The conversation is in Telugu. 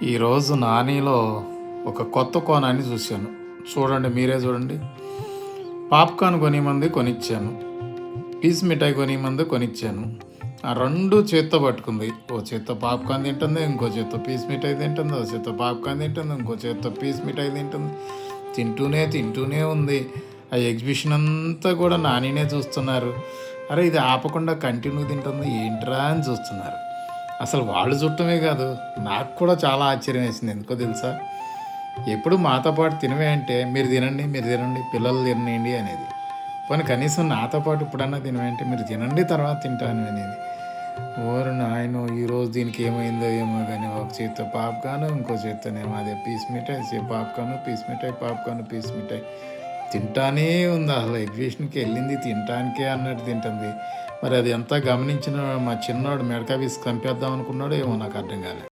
ఈరోజు నానిలో ఒక కొత్త కోణాన్ని చూశాను. చూడండి, మీరే చూడండి. పాప్కార్న్ కొనిమంది కొనిచ్చాను, పీస్ మిఠాయి కొనిమంది కొనిచ్చాను. ఆ రెండు చేత్తో పట్టుకుంది. ఓ చేత్తో పాప్కార్న్ తింటుంది, ఇంకో చేత్తో పీస్ మిఠాయి తింటుంది, ఓ చేత్తో పాప్కార్న్ తింటుంది, ఇంకో చేత్తో పీస్ మిఠాయి తింటుంది. తింటూనే ఉంది. ఆ ఎగ్జిబిషన్ అంతా కూడా నానినే చూస్తున్నారు. అరే, ఇది ఆపకుండా కంటిన్యూ తింటుంది ఏంట్రా అని చూస్తున్నారు. అసలు వాళ్ళు చుట్టమే కాదు, నాకు కూడా చాలా ఆశ్చర్యం వేసింది. ఎందుకో తెలుసా, ఎప్పుడు మాతో పాటు తినవే అంటే మీరు తినండి పిల్లలు తినండి అనేది. పోనీ కనీసం నాతో పాటు ఇప్పుడన్నా తినవే అంటే మీరు తినండి తర్వాత తింటాను అనేది. ఓరు నాయనో, ఈరోజు దీనికి ఏమైందో ఏమో కానీ ఒక చేత్తో పాప్కార్న్, ఇంకో చేత్తోనేమో అదే పీస్ మిఠాయి, పాప్కార్న్ పీస్ మిఠాయి, పాప్కార్న్ పీస్ మిఠాయి తింటానే ఉంది. అసలు ఎగ్జిబిషన్కి వెళ్ళింది తినటానికే అన్నట్టు తింటుంది. మరి అది ఎంత గమనించిన మా చిన్నోడు మెడకా విసి చంపేద్దాం అనుకున్నాడో ఏమో, నాకు అర్థం కాలేదు.